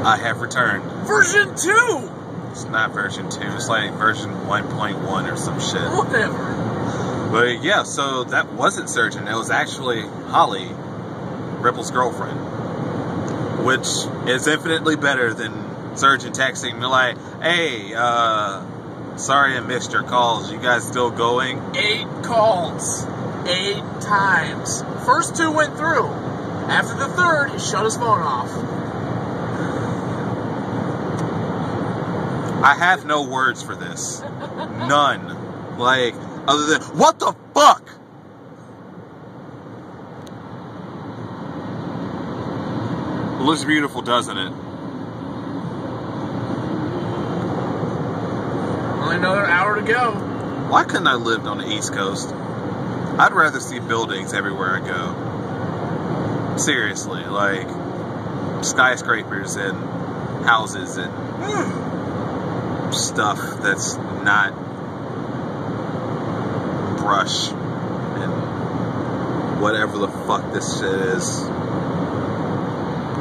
I have returned. Version 2! It's not version 2, it's like version 1.1 or some shit. Whatever. But yeah, so that wasn't Surgeon, it was actually Holly, Ripple's girlfriend. Which is infinitely better than Surgeon texting me like, hey, sorry I missed your calls, you guys still going? 8 calls. 8 times. First 2 went through. After the 3rd, he shut his phone off. I have no words for this. None. Like, other than, what the fuck? It looks beautiful, doesn't it? Only another hour to go. Why couldn't I live on the East Coast? I'd rather see buildings everywhere I go. Seriously, like skyscrapers and houses and stuff that's not brush and whatever the fuck this shit is.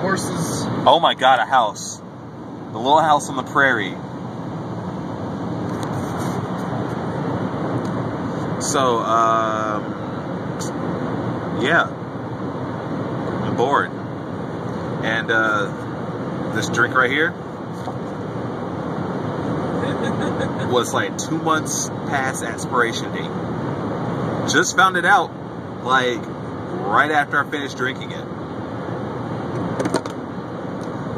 Horses. Oh my god, a house. The little house on the prairie. So, yeah. I'm bored. And, this drink right here was like 2 months past expiration date. Just found it out, like, right after I finished drinking it.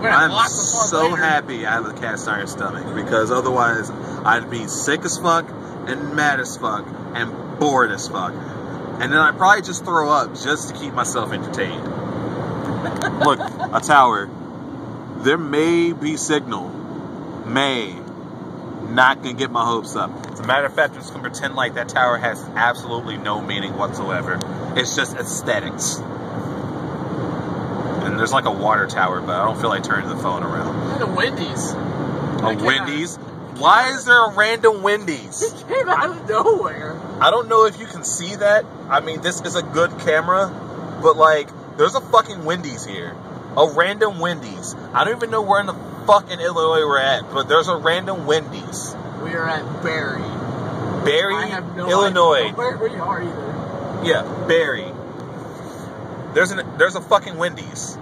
I'm so happy I have a cast iron stomach, because otherwise I'd be sick as fuck and mad as fuck and bored as fuck. And then I'd probably just throw up just to keep myself entertained. Look, a tower. There may be signal. May. Not gonna get my hopes up. As a matter of fact, I'm just gonna pretend like that tower has absolutely no meaning whatsoever. It's just aesthetics. And there's like a water tower, but I don't feel like turning the phone around. And a Wendy's. A Wendy's? Why is there a random Wendy's? It came out of nowhere. I don't know if you can see that. I mean, this is a good camera, but like, there's a fucking Wendy's here. A random Wendy's. I don't even know where in the fucking Illinois we're at, but there's a random Wendy's. We are at Barry. Barry, I have no Illinois. idea where we are either. Yeah, Barry. There's a fucking Wendy's.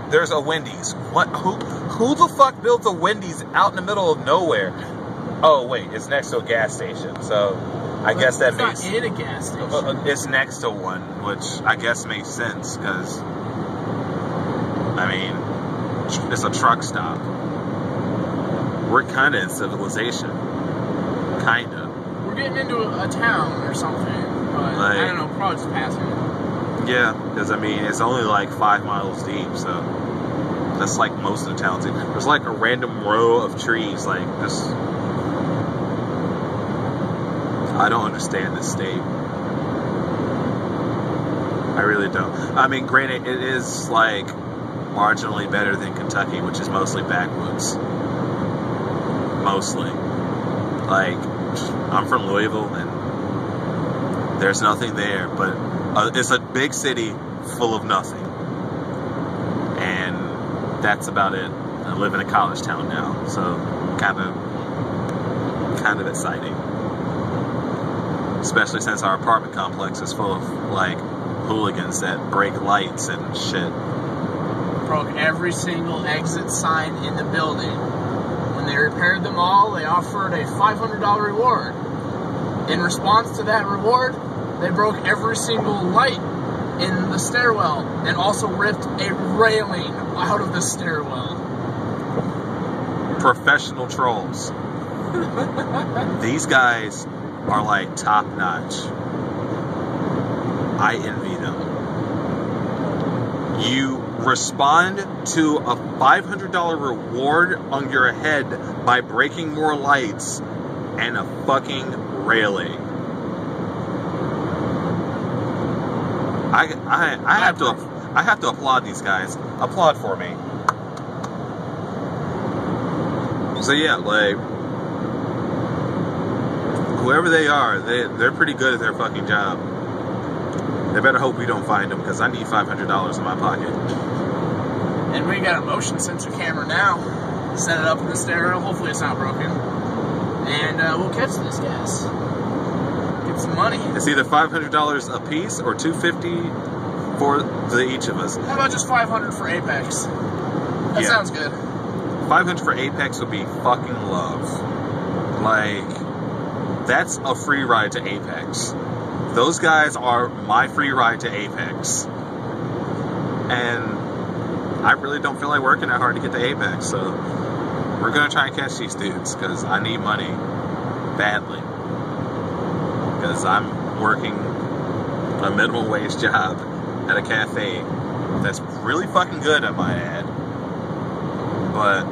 There's a Wendy's. What? Who the fuck built a Wendy's out in the middle of nowhere? Oh wait, it's next to a gas station, so I guess that makes. It's not in a gas station. It's next to one, which I guess makes sense because I mean, it's a truck stop. We're kind of in civilization, kind of. We're getting into a town or something, but like, I don't know. Probably just passing. Yeah, because I mean, it's only like 5 miles deep, so. That's like most of the towns. There's like a random row of trees, like this. I don't understand this state. I really don't. I mean, granted, it is like marginally better than Kentucky, which is mostly backwoods. Mostly. Like, I'm from Louisville, and there's nothing there, but it's a big city full of nothing. And that's about it. I live in a college town now, so kind of exciting. Especially since our apartment complex is full of like hooligans that break lights and shit. Broke every single exit sign in the building. When they repaired them all, they offered a $500 reward. In response to that reward, they broke every single light in the stairwell and also ripped a railing out of the stairwell. Professional trolls. These guys are like top notch. I envy them. You respond to a $500 reward on your head by breaking more lights and a fucking railing. I have to applaud these guys. Applaud for me. So yeah, like whoever they are, they're pretty good at their fucking job. They better hope we don't find them, because I need $500 in my pocket. And we got a motion sensor camera now. Set it up in the stereo. Hopefully it's not broken. And we'll catch these guys. Get some money. It's either $500 a piece or $250 for each of us. How about just $500 for Apex? That sounds good. $500 for Apex would be fucking love. Like, that's a free ride to Apex. Those guys are my free ride to Apex. And I really don't feel like working that hard to get to Apex, so we're gonna try and catch these dudes, because I need money badly. Because I'm working a minimum wage job at a cafe that's really fucking good, I might add, but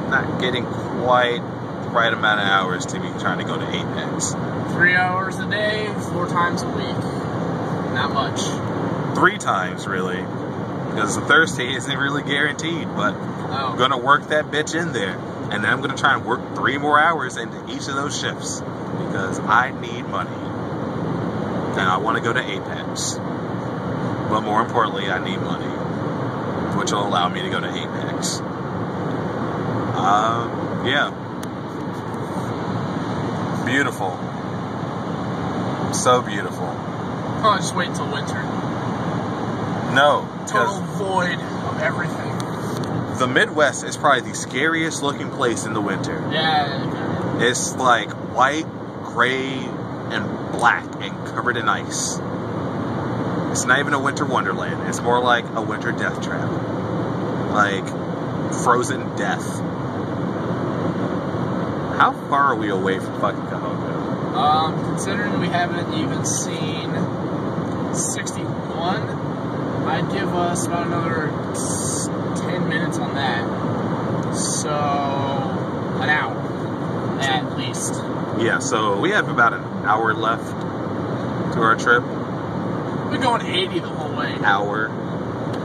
not getting quite the right amount of hours to be trying to go to Apex. 3 hours a day, 4 times a week. Not much. 3 times, really. Because the Thursday isn't really guaranteed, but I'm going to work that bitch in there. And then I'm going to try and work 3 more hours into each of those shifts. Because I need money. And I want to go to Apex. But more importantly, I need money. Which will allow me to go to Apex. Yeah. Beautiful. So beautiful. Oh, just wait until winter. No. Total void of everything. The Midwest is probably the scariest looking place in the winter. Yeah. It's like white, gray, and black and covered in ice. It's not even a winter wonderland. It's more like a winter death trap. Like frozen death. How far are we away from fucking Cahoga? Considering we haven't even seen 61, I'd give us about another 10 minutes on that. So, an hour, at least. Yeah, so we have about an hour left to our trip. We've been going 80 the whole way. Hour.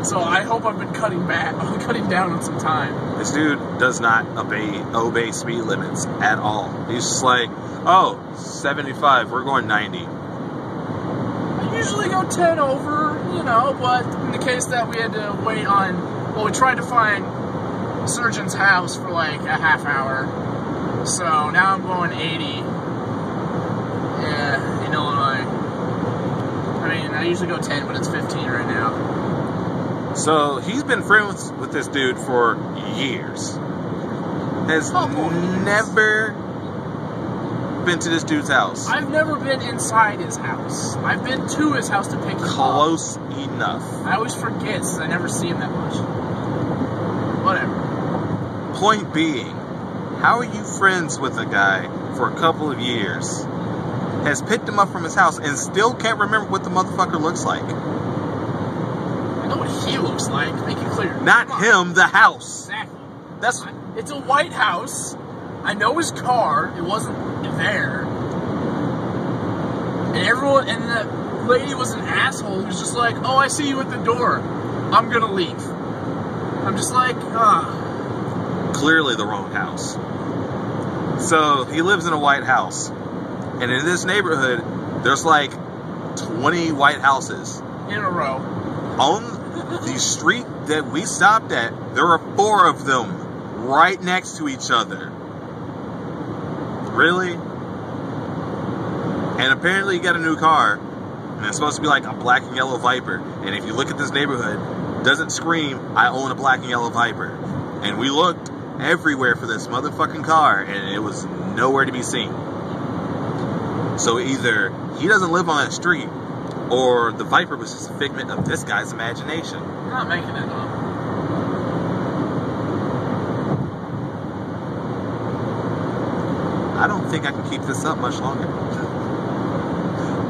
So I hope I've been cutting down on some time. This dude does not obey speed limits at all. He's just like, oh, 75, we're going 90. I usually go 10 over, you know, but in the case that we had to wait on, well, we tried to find Surgeon's house for like a half hour. So now I'm going 80 in Illinois. I mean, I usually go 10, but it's 15 right now. So he's been friends with this dude for years. Has never been to this dude's house. I've never been inside his house. I've been to his house to pick him up. Close enough. I always forget since I never see him that much. Whatever. Point being, how are you friends with a guy for a couple of years, has picked him up from his house, and still can't remember what the motherfucker looks like? I know what he looks like. Make it clear. Not him, the house. Exactly. That's... It's a white house. I know his car. It wasn't there. And everyone, and that lady was an asshole who's just like, oh, I see you at the door. I'm gonna leave. I'm just like, Clearly the wrong house. So, he lives in a white house. And in this neighborhood, there's like 20 white houses. In a row. On the street that we stopped at, there are 4 of them right next to each other. Really? And apparently he got a new car, and it's supposed to be like a black and yellow Viper. And if you look at this neighborhood, it doesn't scream, I own a black and yellow Viper. And we looked everywhere for this motherfucking car, and it was nowhere to be seen. So either he doesn't live on that street, or the Viper was just a figment of this guy's imagination. I'm not making it up. I don't think I can keep this up much longer.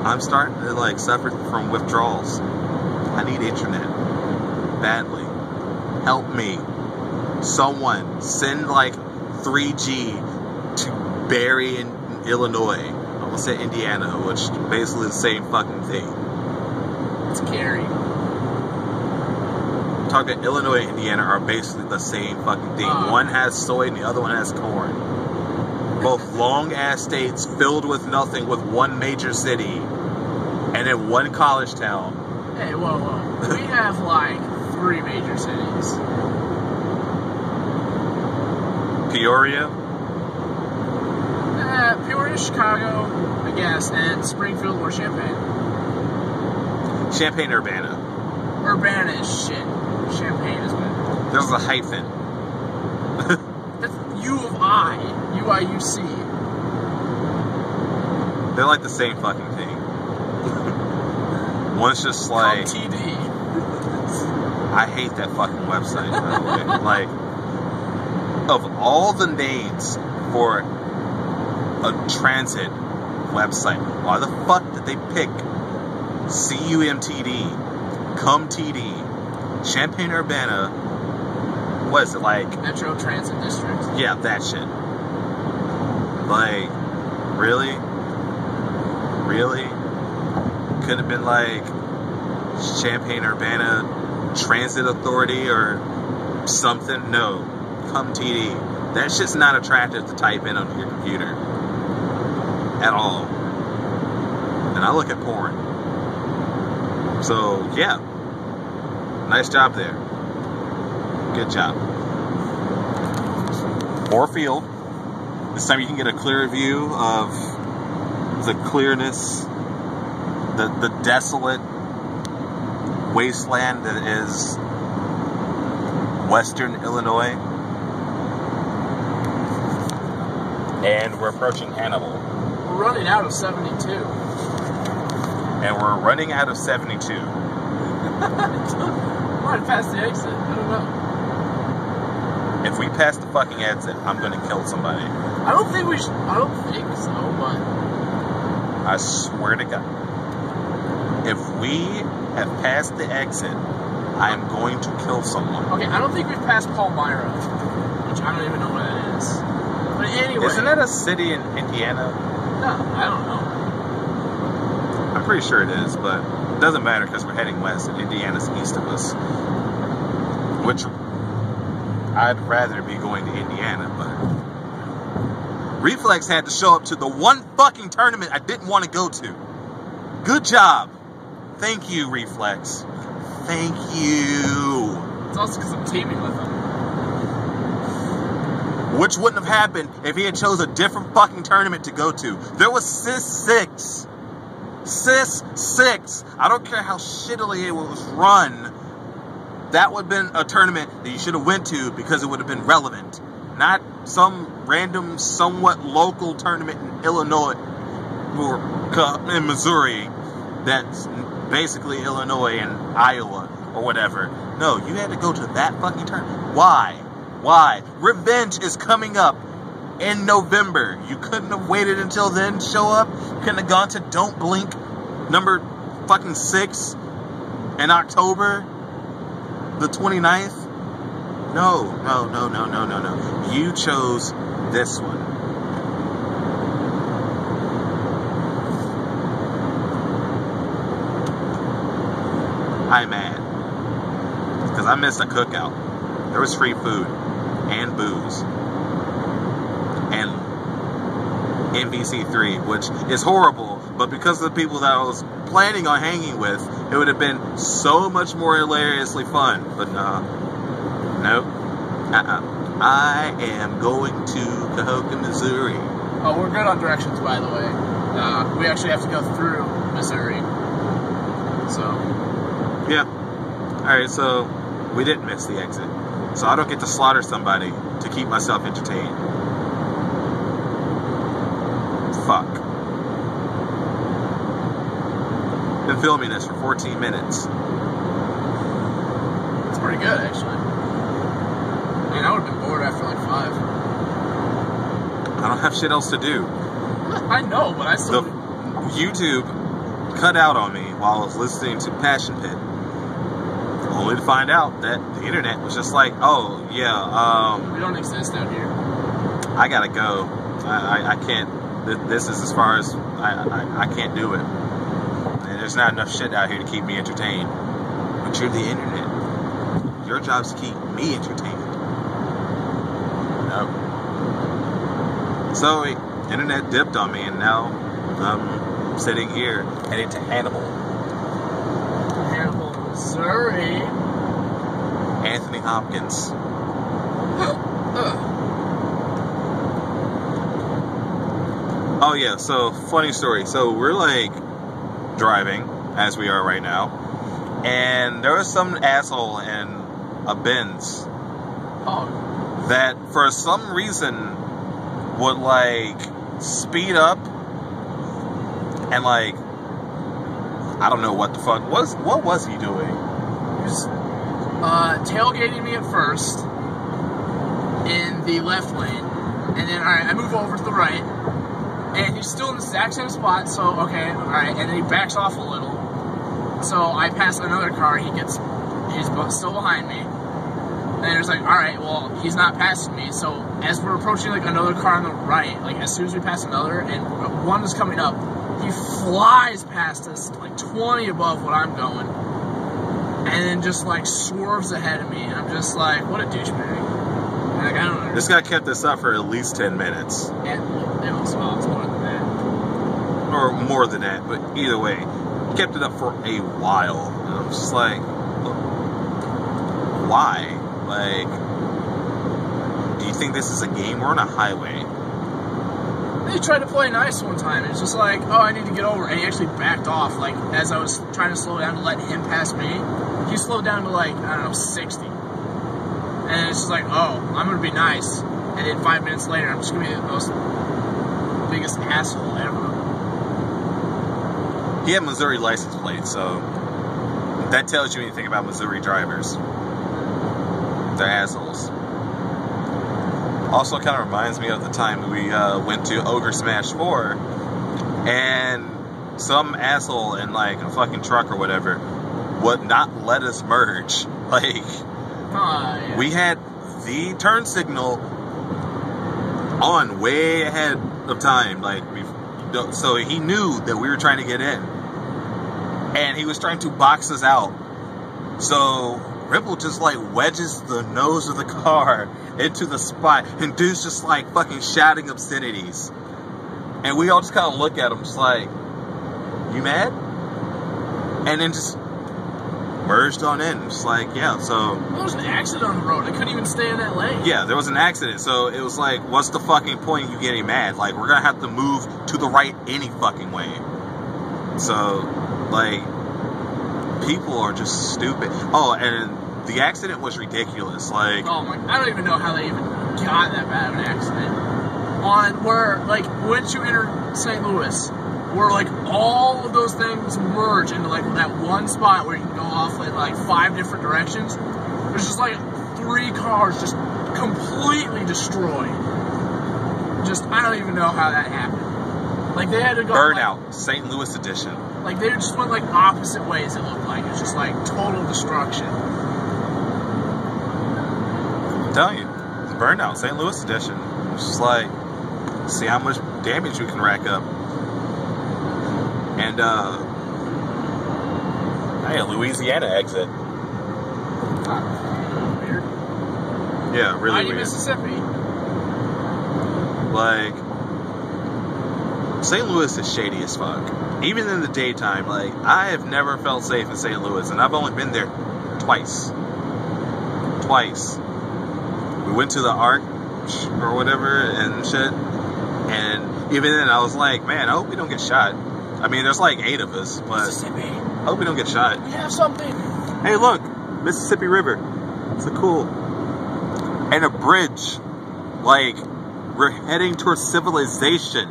I'm starting to like suffer from withdrawals. I need internet badly. Help me. Someone send like 3G to Barry in Illinois. I almost said Indiana, which basically the same fucking thing. It's scary. Talking Illinois and Indiana are basically the same fucking thing. One has soy and the other one has corn. Both long-ass states filled with nothing with one major city and then one college town. Hey, whoa. We have like 3 major cities. Peoria? Peoria, Chicago, I guess, and Springfield or Champaign. Champaign-Urbana. Urbana is shit. Champaign is better. There's a hyphen. That's U of I. UIUC. They're like the same fucking thing. One's just like... TD. I hate that fucking website, by the way. Like, of all the names for a transit website, why the fuck did they pick CUMTD, CumTD, Champaign-Urbana, what is it, like... Metro Transit District. Yeah, that shit. Like, really? Really? Could have been like Champaign-Urbana Transit Authority or something. No. CumTD. That shit's not attractive to type in on your computer. At all. And I look at porn. So, yeah. Nice job there. Good job. More field. This time you can get a clearer view of the clearness, the desolate wasteland that is Western Illinois. And we're approaching Hannibal. We're running out of 72. And we're running out of 72. Might pass the exit. I don't know. If we pass the fucking exit, I'm gonna kill somebody. I don't think we should. I don't think so, but I swear to God. If we have passed the exit, I am going to kill someone. Okay, I don't think we've passed Palmyra, which I don't even know what that is. But anyway. Isn't that a city in Indiana? No, I don't know. I'm pretty sure it is, but it doesn't matter because we're heading west and Indiana's east of us. Which I'd rather be going to Indiana, but Reflex had to show up to the one fucking tournament I didn't want to go to. Good job. Thank you, Reflex. Thank you. It's also because I'm teaming with him. Which wouldn't have happened if he had chose a different fucking tournament to go to. There was Sis 6. Sis 6. I don't care how shittily it was run. That would have been a tournament that you should have went to because it would have been relevant. Not some random, somewhat local tournament in Illinois or in Missouri that's basically Illinois and Iowa or whatever. No, you had to go to that fucking tournament. Why? Why? Revenge is coming up in November. You couldn't have waited until then to show up. You couldn't have gone to Don't Blink number fucking 6 in October the 29th. No. You chose this one. I'm mad. Because I missed a cookout. There was free food. And booze. And MVC3, which is horrible, but because of the people that I was planning on hanging with, it would have been so much more hilariously fun. But nope. I am going to Cahokia, Missouri. Oh, we're good on directions, by the way. We actually have to go through Missouri. So. Yeah. Alright, so we didn't miss the exit. So I don't get to slaughter somebody to keep myself entertained. Fuck. Been filming this for 14 minutes. It's pretty good, actually. Man, I would have been bored after like 5. I don't have shit else to do. I know, but I still... YouTube cut out on me while I was listening to Passion Pit. Only to find out that the internet was just like, oh, yeah, we don't exist out here. I gotta go. I can't. This is as far as... I can't do it. And there's not enough shit out here to keep me entertained. But you're the internet. Your job's to keep me entertained. No. So, internet dipped on me, and now I'm sitting here heading to Hannibal. Hannibal, Missouri. Anthony Hopkins. Oh yeah, so funny story. So we're like driving as we are right now, and there was some asshole in a Benz that for some reason would like speed up and like I don't know what the fuck what was he doing? He was tailgating me at first in the left lane, and then alright, I move over to the right, and he's still in the exact same spot. So okay, alright, and then he backs off a little. So I pass another car. He's still behind me. And it's like, alright, well, he's not passing me. So as we're approaching like another car on the right, like as soon as we pass another and one is coming up, he flies past us like 20 above what I'm going. And then just like swerves ahead of me. And I'm just like, what a douchebag. Like, I don't know. This guy kept this up for at least 10 minutes. And it was more than that. Or more than that, but either way, he kept it up for a while. And I'm just like, why? Like, do you think this is a game? We're on a highway. He tried to play nice one time. It's just like, oh, I need to get over. And he actually backed off. Like, as I was trying to slow down to let him pass me, he slowed down to like, I don't know, 60. And it's just like, oh, I'm going to be nice. And then 5 minutes later, I'm just going to be the biggest asshole ever. He had Missouri license plates, so that tells you anything about Missouri drivers. They're assholes. Also kind of reminds me of the time we went to Ogre Smash 4 and some asshole in like a fucking truck or whatever would not let us merge. Like, Yeah. we had the turn signal on way ahead of time. Like, so he knew that we were trying to get in. And he was trying to box us out. So Ripple just like wedges the nose of the car into the spot, and dude's just like fucking shouting obscenities. And we all just kind of look at him just like, you mad? And then just merged on in. Just like, yeah, so... There was an accident on the road. I couldn't even stay in that lane. Yeah, there was an accident. So it was like, what's the fucking point of you getting mad? Like, we're gonna have to move to the right any fucking way. So, like, people are just stupid. Oh, and the accident was ridiculous. Like, oh my, I don't even know how they even got that bad of an accident. On where, like, once you enter St. Louis, where, like, all of those things merge into, like, that one spot where you can go off in, like, 5 different directions, there's just, like, 3 cars just completely destroyed. Just, I don't even know how that happened. Like, they had to go... Burnout, like, St. Louis edition. Like, they just went, like, opposite ways, it looked like. It was just, like, total destruction. I'm telling you, it's Burnout, St. Louis edition. It's just like, see how much damage we can rack up. And, hey, Louisiana exit. Weird. Yeah, really weird. Mississippi. Like, St. Louis is shady as fuck. Even in the daytime, like, I have never felt safe in St. Louis, and I've only been there twice. We went to the Arc or whatever and shit, and even then I was like, man, I hope we don't get shot. I mean, there's like 8 of us, but Mississippi. I hope we don't get shot. We have something. Hey, look, Mississippi River. It's a cool. And a bridge. Like, we're heading towards civilization.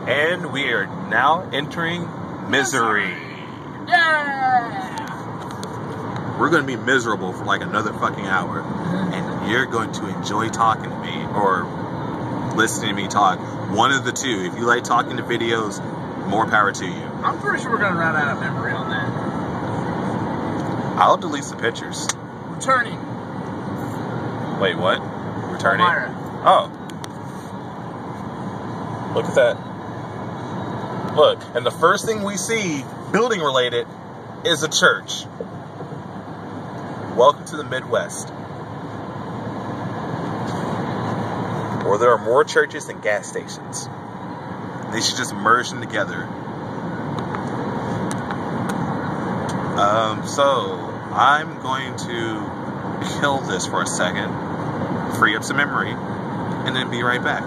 And we are now entering misery. Yeah! We're going to be miserable for like another fucking hour. And you're going to enjoy talking to me or listening to me talk. One of the two. If you like talking to videos, more power to you. I'm pretty sure we're going to run out of memory on that. I'll delete some pictures. Returning. Wait, what? Returning? Elmira. Oh. Look at that. Look, and the first thing we see, building related, is a church. Welcome to the Midwest. Where there are more churches than gas stations. They should just merge them together. So, I'm going to kill this for a second, free up some memory, and then be right back.